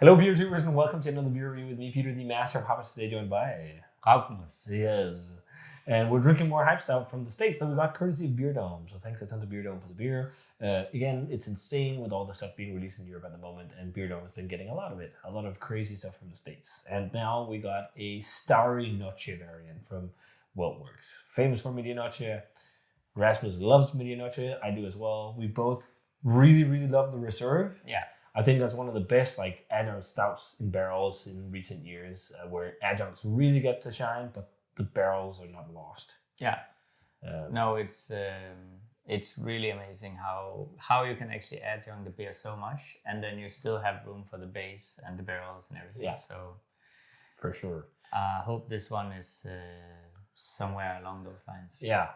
Hello, beer tubers, and welcome to another beer review with me, Peter, the Master of Hoppers. Today, joined by Raugnus. Yes, and we're drinking more Hype Stout from the States that we got courtesy of Beer Dome. So thanks a ton to Beer Dome for the beer. Again, it's insane with all the stuff being released in Europe at the moment, and Beer Dome has been getting a lot of it, a lot of crazy stuff from the States. And now we got a Starry Noche variant from WeldWerks, famous for Media Noche. Rasmus loves Media Noche. I do as well. We both really love the Reserve. Yeah. I think that's one of the best adjunct stouts in barrels in recent years, where adjuncts really get to shine, but the barrels are not lost. Yeah. No, it's really amazing how you can actually adjunct the beer so much, and then you still have room for the base and the barrels and everything. Yeah. So for sure. I hope this one is somewhere along those lines. Yeah.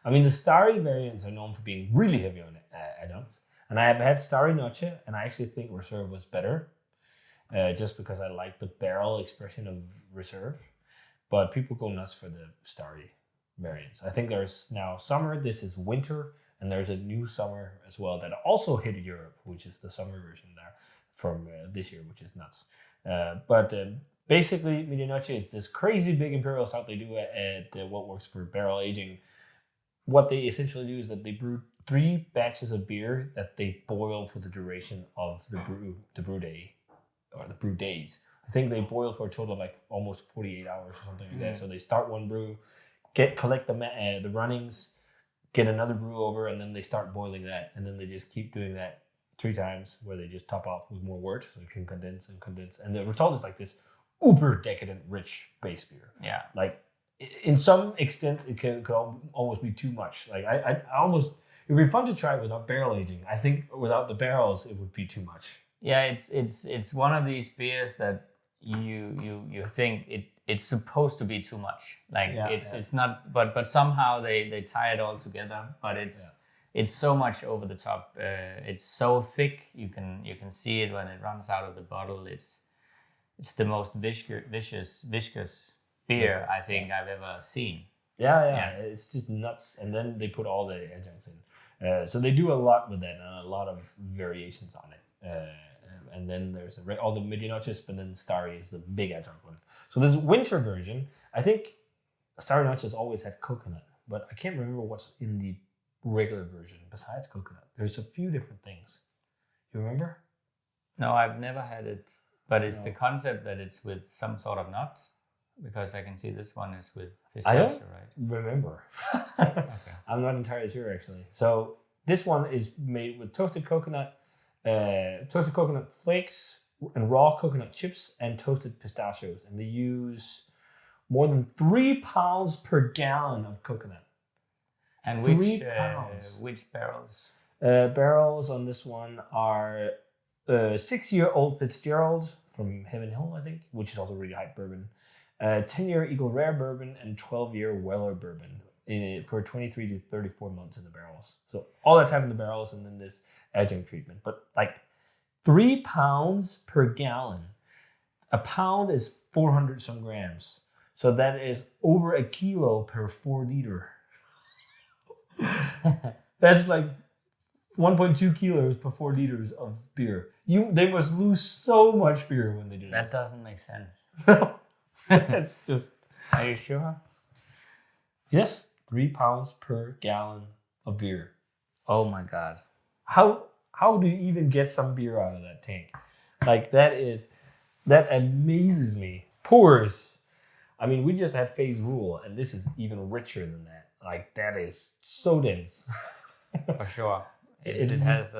I mean, the Starry variants are known for being really heavy on adjuncts. And I have had Starry Noche, and I actually think Reserve was better, just because I like the barrel expression of Reserve. But people go nuts for the Starry variants. I think there's now summer, this is winter, and there's a new summer as well that also hit Europe, which is the summer version there from this year, which is nuts. But basically, Media Noche is this crazy big Imperial stout they do at WeldWerks for barrel aging. What they essentially do is that they brew 3 batches of beer that they boil for the duration of the brew day, or the brew days. I think they boil for a total of almost 48 hours or something like that. So they start one brew, collect the runnings, get another brew over, and then they start boiling that, and then they just keep doing that 3 times, where they just top off with more wort so it can condense, and the result is like this uber decadent, rich base beer. Yeah. In some extent, it can almost be too much. I almost, it would be fun to try it without barrel aging. I think without the barrels, it would be too much. Yeah, it's one of these beers that you think it's supposed to be too much. It's not, but somehow they tie it all together. But it's so much over the top. It's so thick. You can see it when it runs out of the bottle. It's the most viscous beer I think I've ever seen. Yeah, it's just nuts. And then they put all the adjuncts in. So they do a lot with that, and a lot of variations on it. And then there's all the Media Noches, but then Starry is the big adjunct one. So this winter version, I think Starry Noches always had coconut, but I can't remember what's in the regular version besides coconut. There's a few different things. You remember? No, I've never had it, but it's the concept that it's with some sort of nut. Because I can see this one is with pistachio, I don't remember. Okay. I'm not entirely sure, actually. So this one is made with toasted coconut flakes and raw coconut chips and toasted pistachios. And they use more than 3 pounds per gallon of coconut. And 3 pounds. Which barrels? Barrels on this one are 6-year-old Fitzgerald from Heaven Hill, I think, which is also really high bourbon. 10-year Eagle Rare Bourbon and 12-year Weller Bourbon for 23 to 34 months in the barrels. So all that time in the barrels, and then this adjunct treatment. But 3 pounds per gallon. A pound is 400 some grams. So that is over a kilo per 4 liter. That's 1.2 kilos per 4 liters of beer. They must lose so much beer when they do that. That doesn't make sense. That's just. Are you sure? Yes, 3 pounds per gallon of beer. Oh my god! How do you even get some beer out of that tank? That amazes me. Pours. I mean, we just had Phase Rule, and this is even richer than that. That is so dense. For sure, it has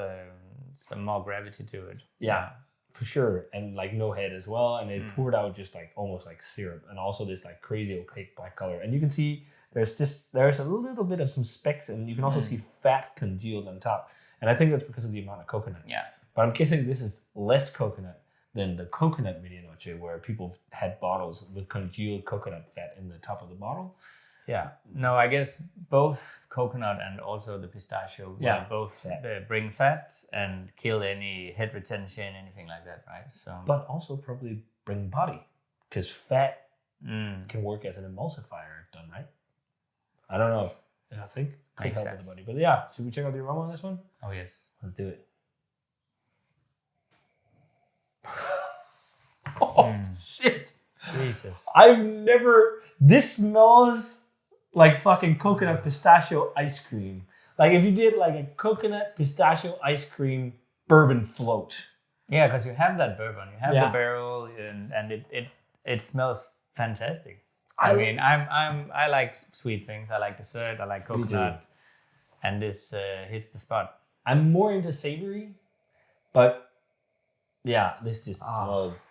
some more gravity to it. Yeah. For sure, and no head as well, and it poured out just almost like syrup, and also this crazy opaque black color. And you can see there's a little bit of some specks, and you can also see fat congealed on top. And I think that's because of the amount of coconut. Yeah. But I'm guessing this is less coconut than the coconut Media Noche, where people had bottles with congealed coconut fat in the top of the bottle. Yeah. No, I guess both coconut and also the pistachio will both bring fat and kill any head retention, anything like that, right? So, but also probably bring body, because fat can work as an emulsifier if done right. I don't know. I think could help with the body. But yeah, should we check out the aroma on this one? Oh yes. Let's do it. Jesus. This smells like fucking coconut pistachio ice cream. Like if you did like a coconut pistachio ice cream bourbon float. Yeah, because you have that bourbon, you have the barrel, and it smells fantastic. I mean, I like sweet things. I like dessert. I like coconut, and this hits the spot. I'm more into savory, but yeah, this just smells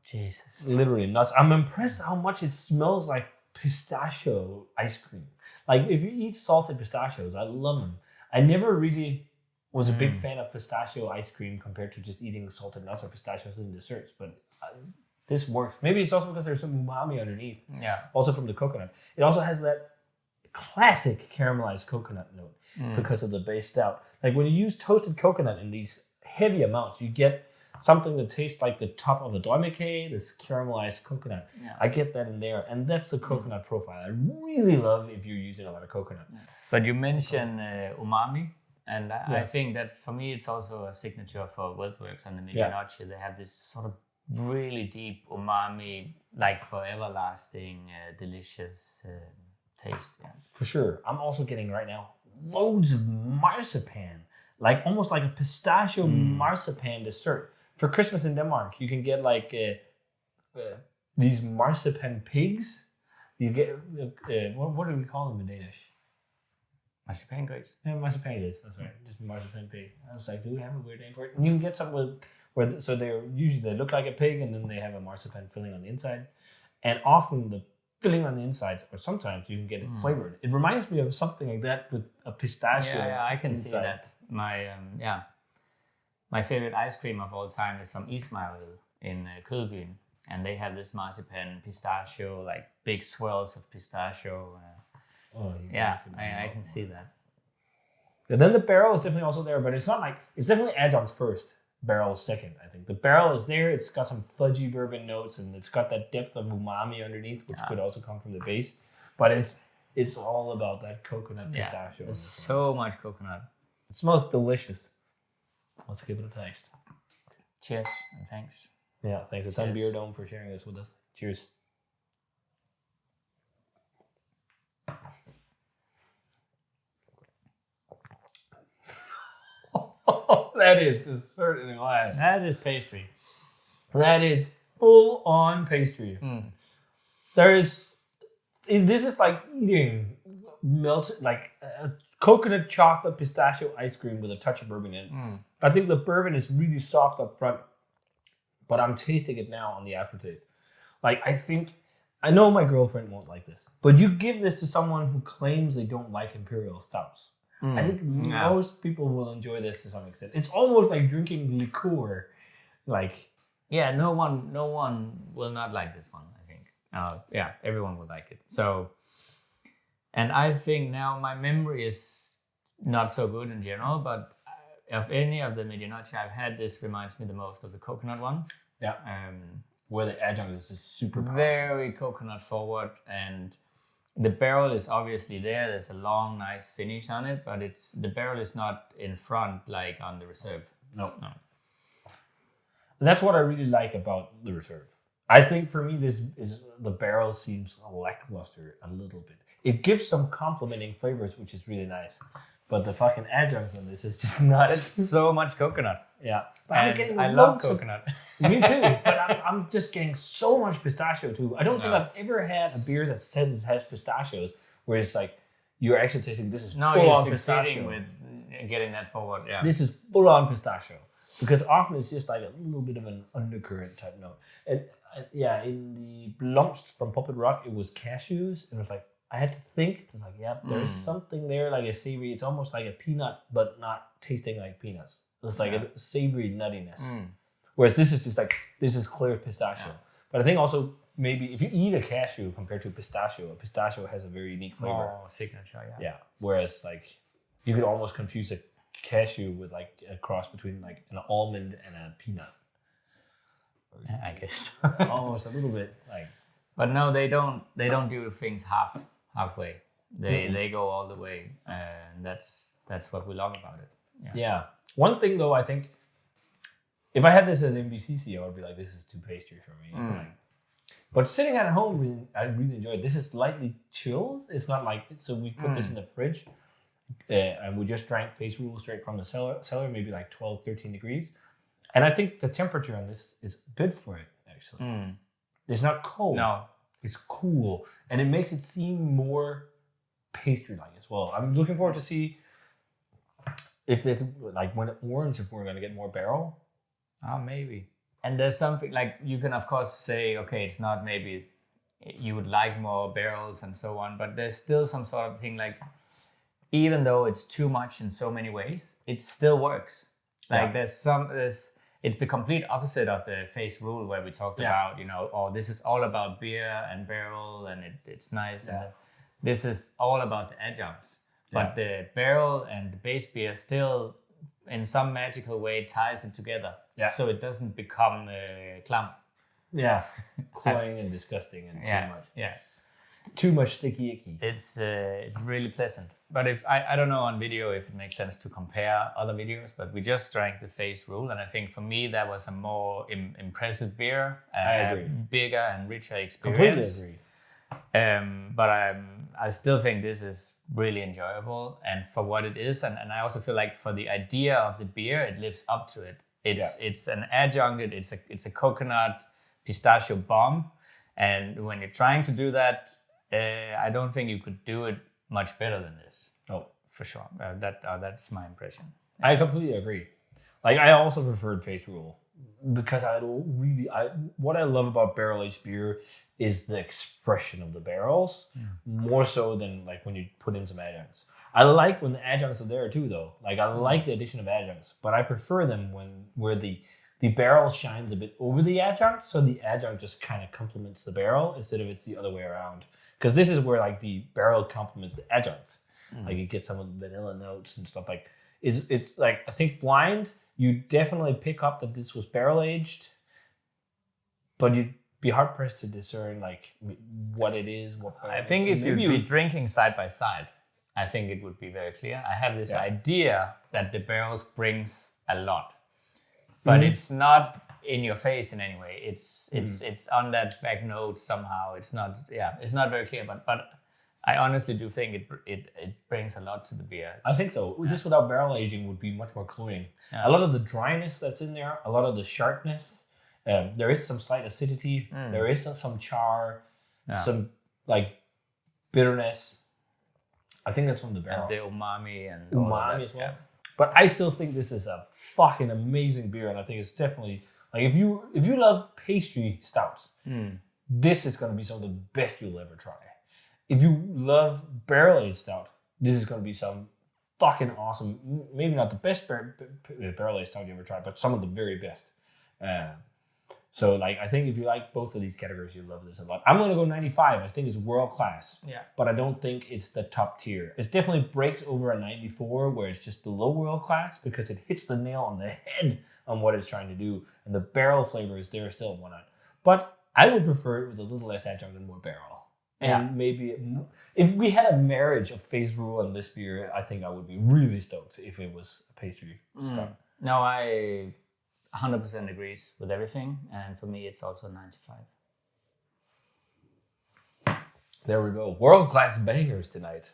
Jesus, literally nuts. I'm impressed how much it smells like pistachio ice cream. Like if you eat salted pistachios, I love them. I never really was a big fan of pistachio ice cream compared to just eating salted nuts or pistachios in desserts, but this works. Maybe it's also because there's some umami underneath. Yeah. Also from the coconut. It also has that classic caramelized coconut note because of the base stout. Like when you use toasted coconut in these heavy amounts, you get something that tastes like the top of a doimeke, this caramelized coconut. Yeah. I get that in there, and that's the coconut profile. I really love if you're using a lot of coconut. Yeah. But you mentioned umami. And I think that's, for me, it's also a signature for WeldWerks and the Media Noche. They have this sort of really deep umami, like forever lasting, delicious taste. Yeah. For sure. I'm also getting right now loads of marzipan, like almost like a pistachio marzipan dessert. For Christmas in Denmark, you can get like these marzipan pigs. You get, what do we call them in Danish? Marzipan grapes. Yeah, marzipan grapes. That's right. Just marzipan pig. I was like, do we have a weird name for it? And you can get some so they look like a pig, and then they have a marzipan filling on the inside. And often the filling on the insides, or sometimes you can get it flavored. It reminds me of something like that with a pistachio. Yeah, I can see that. My favorite ice cream of all time is from Ismail in Kødbyen, and they have this marzipan pistachio, like big swirls of pistachio. I can see that. And then the barrel is definitely also there, but it's not like, it's definitely adjuncts first, barrel second, I think. The barrel is there, it's got some fudgy bourbon notes, and it's got that depth of umami underneath, which could also come from the base. But it's all about that coconut pistachio. There's so much coconut. It smells delicious. Let's give it a taste. Cheers, and thanks. Yeah, thanks a ton, Beer Dome, for sharing this with us. Cheers. That is dessert in a glass. That is pastry. That is full on pastry. This is like eating melted, like coconut chocolate pistachio ice cream with a touch of bourbon in it. I think the bourbon is really soft up front, but I'm tasting it now on the aftertaste. Like I know my girlfriend won't like this, but you give this to someone who claims they don't like Imperial stouts. I think most people will enjoy this to some extent. It's almost like drinking liqueur. Like, yeah, no one will not like this one, I think. Everyone will like it. So, and I think now my memory is not so good in general, but of any of the Media Noche I've had, this reminds me the most of the coconut one. Yeah. Where the adjunct is just super powerful. Very coconut forward, and the barrel is obviously there. There's a long, nice finish on it, but the barrel is not in front like on the Reserve. No. And that's what I really like about the Reserve. I think for me, the barrel seems lackluster a little bit. It gives some complementing flavors, which is really nice. But the fucking adjuncts on this is just nuts. It's so much coconut. Yeah. And I love coconut. Me too. But I'm just getting so much pistachio too. I don't think I've ever had a beer that says it has pistachios, where it's like, you're actually tasting this is full on pistachio. With getting that forward. Yeah. This is full on pistachio. Because often it's just like a little bit of an undercurrent type note. And in the Blomst from Puppet Rock, it was cashews. And it was like, I had to think, like, there's something there, like a savory. It's almost like a peanut, but not tasting like peanuts. It's like a savory nuttiness. Whereas this is just like, this is clear pistachio. Yeah. But I think also, maybe if you eat a cashew compared to a pistachio has a very unique flavor. Oh, signature, Yeah. Whereas, like, you could almost confuse a cashew with, like, a cross between, like, an almond and a peanut. I guess. Almost a little bit, like. But no, they don't do things halfway. They go all the way, and that's what we love about it. Yeah. One thing though, I think, if I had this at MBCC, I would be like, this is too pastry for me. Like, But sitting at home, I really enjoy it. This is lightly chilled. It's not like, so we put this in the fridge and we just drank Face Rule straight from the cellar, maybe like 12, 13 degrees. And I think the temperature on this is good for it, actually. It's not cold. No. It's cool. And it makes it seem more pastry-like as well. I'm looking forward to see if it's like when it warms, if we're going to get more barrel. Oh, maybe. And there's something like you can, of course, say, okay, it's not maybe you would like more barrels and so on, but there's still some sort of thing like, even though it's too much in so many ways, it still works. Like it's the complete opposite of the Face Rule where we talked about, this is all about beer and barrel and it's nice. And this is all about the adjuncts. But the barrel and the base beer still, in some magical way, ties it together. Yeah. So it doesn't become clump. Yeah. Cloying and disgusting and too much. Yeah. Too much sticky icky. It's really pleasant. But if I don't know on video if it makes sense to compare other videos, but we just drank the Face Rule, and I think for me that was a more impressive beer, I agree. Bigger and richer experience. Completely agree. But I still think this is really enjoyable, and for what it is, and I also feel like for the idea of the beer, it lives up to it. It's an adjuncted, it's a coconut pistachio bomb, and when you're trying to do that, I don't think you could do it much better than this. Oh, for sure. That's my impression. I completely agree. Like I also preferred Face Rule because what I love about barrel aged beer is the expression of the barrels more so than like when you put in some adjuncts. I like when the adjuncts are there too, though. Like I like the addition of adjuncts, but I prefer them where the barrel shines a bit over the adjunct, so the adjunct just kind of complements the barrel instead of it's the other way around. Because this is where like the barrel complements the adjunct. Like you get some of the vanilla notes and stuff. Like it's like I think blind, you definitely pick up that this was barrel aged, but you'd be hard pressed to discern like what it is. I think if you'd be drinking side by side, I think it would be very clear. I have this idea that the barrels brings a lot, but it's not in your face in any way. It's on that back note somehow. It's not very clear, but I honestly do think it brings a lot to the beer. I think so. This without barrel aging would be much more cloying. A lot of the dryness that's in there, a lot of the sharpness, there is some slight acidity, there is some char, some like bitterness. I think that's from the barrel. And the umami and umami as well. Yeah. But I still think this is a fucking amazing beer, and I think it's definitely like if you love pastry stouts, this is gonna be some of the best you'll ever try. If you love barrel aged stout, this is gonna be some fucking awesome. Maybe not the best barrel aged stout you ever tried, but some of the very best. So like I think if you like both of these categories, you love this a lot. I'm gonna go 95. I think it's world class. Yeah. But I don't think it's the top tier. It definitely breaks over a 94 where it's just below world class because it hits the nail on the head on what it's trying to do. And the barrel flavor is there still one on. But I would prefer it with a little less adjunct and more barrel. And maybe if we had a marriage of Face Rule and this beer, I think I would be really stoked if it was a pastry stout. No, I 100% agrees with everything, and for me it's also 95. There we go. World-class bangers tonight.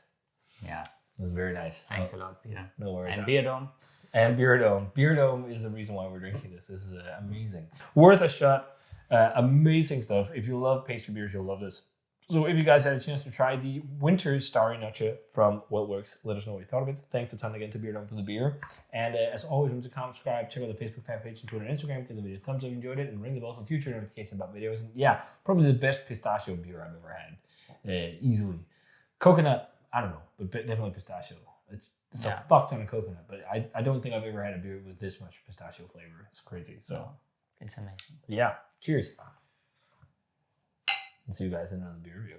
Yeah. That's very nice. Thanks a lot, Peter. No worries. And Beer Dome. And Beer Dome. Beer Dome is the reason why we're drinking this. This is amazing. Worth a shot. Amazing stuff. If you love pastry beers, you'll love this. So if you guys had a chance to try the winter Starry Noche from WeldWerks, let us know what you thought of it. Thanks a ton again to Beer Dome for the beer. And as always, remember to comment, subscribe, check out the Facebook fan page and Twitter and Instagram. Give the video a thumbs up if you enjoyed it, and ring the bell for future notifications about videos. And yeah, probably the best pistachio beer I've ever had. Easily. Coconut, I don't know, but definitely pistachio. It's a fuck ton of coconut, but I don't think I've ever had a beer with this much pistachio flavor. It's crazy. So it's amazing. Yeah. Cheers. And see you guys in another beer review.